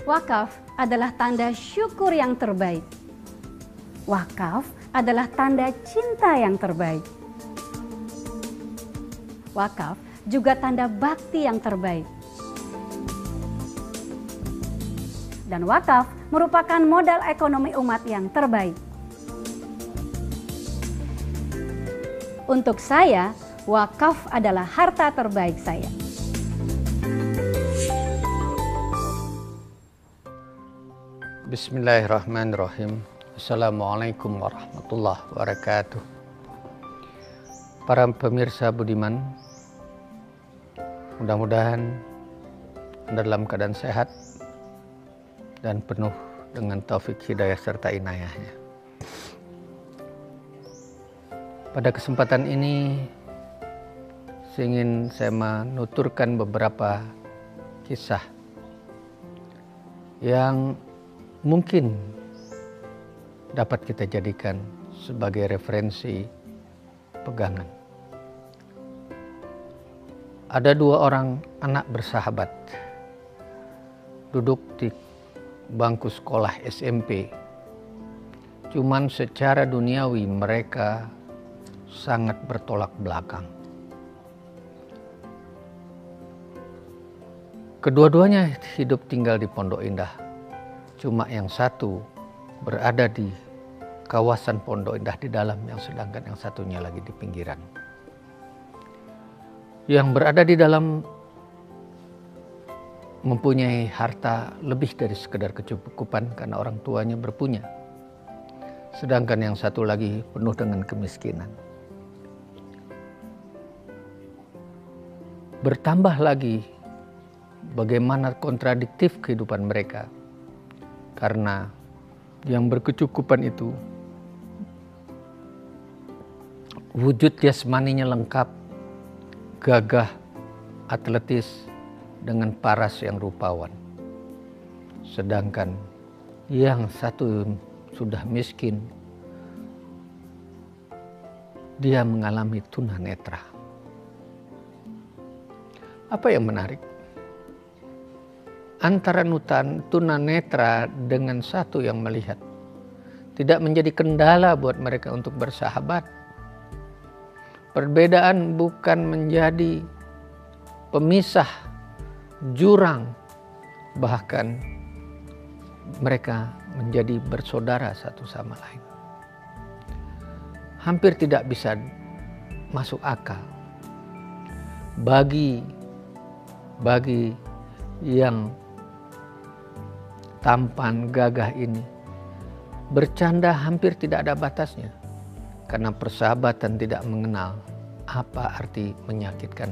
Wakaf adalah tanda syukur yang terbaik. Wakaf adalah tanda cinta yang terbaik. Wakaf juga tanda bakti yang terbaik. Dan wakaf merupakan modal ekonomi umat yang terbaik. Untuk saya, wakaf adalah harta terbaik saya. Bismillahirrahmanirrahim. Assalamualaikum warahmatullahi wabarakatuh. Para pemirsa budiman, mudah-mudahan Anda dalam keadaan sehat dan penuh dengan taufik hidayah serta inayahnya. Pada kesempatan ini ingin saya menuturkan beberapa kisah yang mungkin dapat kita jadikan sebagai referensi pegangan. Ada dua orang anak bersahabat duduk di bangku sekolah SMP. Cuman secara duniawi mereka sangat bertolak belakang. Kedua-duanya hidup tinggal di Pondok Indah. Cuma yang satu berada di kawasan Pondok Indah di dalam, yang sedangkan yang satunya lagi di pinggiran. Yang berada di dalam mempunyai harta lebih dari sekedar kecukupan karena orang tuanya berpunya. Sedangkan yang satu lagi penuh dengan kemiskinan. Bertambah lagi bagaimana kontradiktif kehidupan mereka. Karena yang berkecukupan itu wujud jasmaninya lengkap, gagah, atletis, dengan paras yang rupawan. Sedangkan yang satu sudah miskin, dia mengalami tunanetra. Apa yang menarik? Antara tunanetra dengan satu yang melihat tidak menjadi kendala buat mereka untuk bersahabat. Perbedaan bukan menjadi pemisah, jurang, bahkan mereka menjadi bersaudara satu sama lain. Hampir tidak bisa masuk akal bagi yang tampan gagah ini. Bercanda hampir tidak ada batasnya, karena persahabatan tidak mengenal apa arti menyakitkan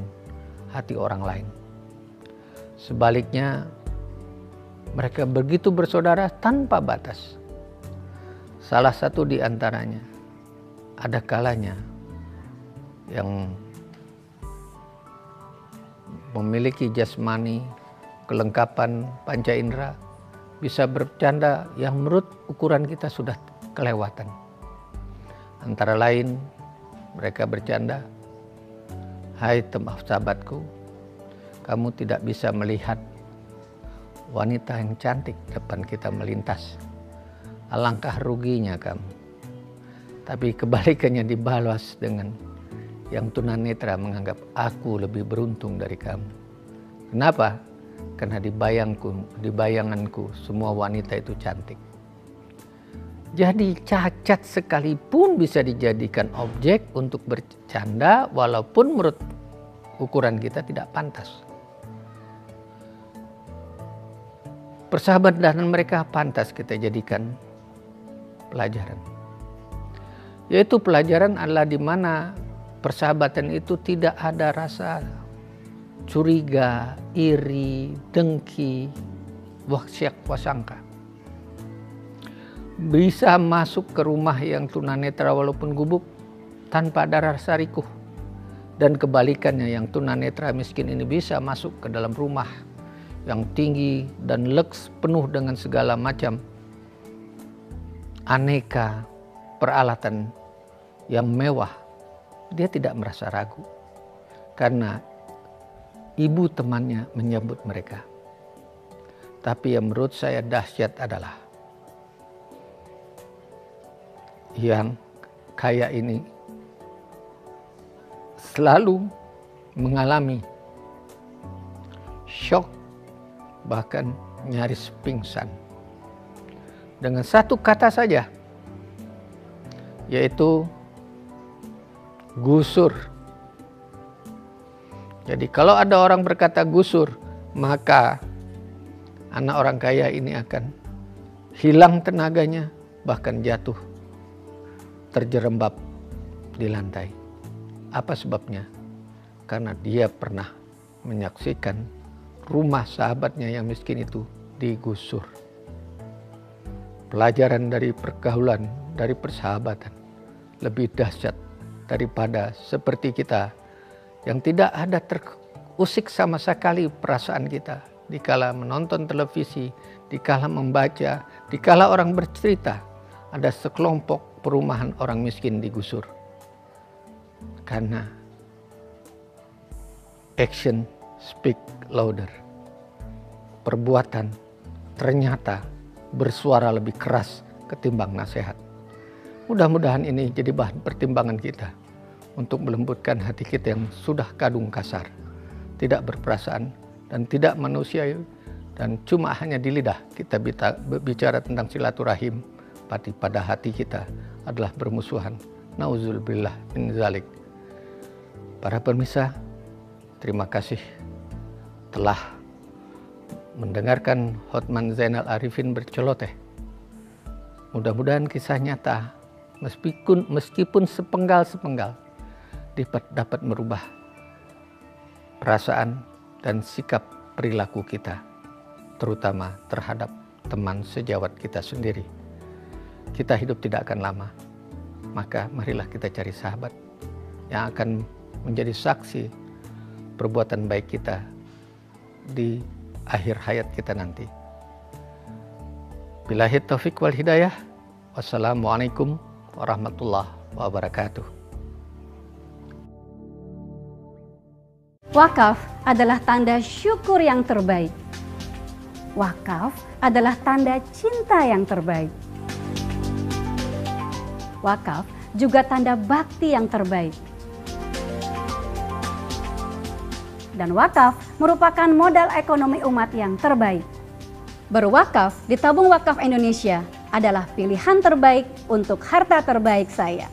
hati orang lain. Sebaliknya, mereka begitu bersaudara tanpa batas. Salah satu di antaranya, ada kalanya yang memiliki jasmani, kelengkapan panca indera, bisa bercanda yang menurut ukuran kita sudah kelewatan. Antara lain mereka bercanda, "Hai sahabatku, kamu tidak bisa melihat wanita yang cantik depan kita melintas. Alangkah ruginya kamu." Tapi kebalikannya dibalas dengan yang tunanetra menganggap aku lebih beruntung dari kamu. Kenapa? Karena di bayanganku semua wanita itu cantik. Jadi cacat sekalipun bisa dijadikan objek untuk bercanda walaupun menurut ukuran kita tidak pantas. Persahabatan mereka pantas kita jadikan pelajaran. Yaitu pelajaran adalah di mana persahabatan itu tidak ada rasa curiga, iri, dengki, wasyak, wasangka. Bisa masuk ke rumah yang tunanetra walaupun gubuk tanpa ada rasa rikuh. Dan kebalikannya, yang tunanetra miskin ini bisa masuk ke dalam rumah yang tinggi dan leks, penuh dengan segala macam aneka peralatan yang mewah. Dia tidak merasa ragu karena ibu temannya menyambut mereka. Tapi yang menurut saya dahsyat adalah yang kaya ini selalu mengalami shock, bahkan nyaris pingsan. Dengan satu kata saja, yaitu gusur. Jadi kalau ada orang berkata gusur, maka anak orang kaya ini akan hilang tenaganya, bahkan jatuh terjerembab di lantai. Apa sebabnya? Karena dia pernah menyaksikan rumah sahabatnya yang miskin itu digusur. Pelajaran dari pergaulan, dari persahabatan lebih dahsyat daripada seperti kita yang tidak ada terusik sama sekali perasaan kita dikala menonton televisi, dikala membaca, dikala orang bercerita ada sekelompok perumahan orang miskin digusur. Karena action speak louder. Perbuatan ternyata bersuara lebih keras ketimbang nasihat. Mudah-mudahan ini jadi bahan pertimbangan kita untuk melembutkan hati kita yang sudah kadung kasar, tidak berperasaan dan tidak manusiawi, dan cuma hanya di lidah kita bicara tentang silaturahim, tapi pada hati kita adalah bermusuhan. Nauzubillah min zalik. Para pemirsa, terima kasih telah mendengarkan Hotman Zainal Arifin berceloteh. Mudah-mudahan kisah nyata, meskipun sepenggal-sepenggal, dapat merubah perasaan dan sikap perilaku kita, terutama terhadap teman sejawat kita sendiri. Kita hidup tidak akan lama, maka marilah kita cari sahabat yang akan menjadi saksi perbuatan baik kita di akhir hayat kita nanti. Billahi taufik wal hidayah. Wassalamualaikum warahmatullahi wabarakatuh. Wakaf adalah tanda syukur yang terbaik. Wakaf adalah tanda cinta yang terbaik. Wakaf juga tanda bakti yang terbaik. Dan wakaf merupakan modal ekonomi umat yang terbaik. Berwakaf di Tabung Wakaf Indonesia adalah pilihan terbaik untuk harta terbaik saya.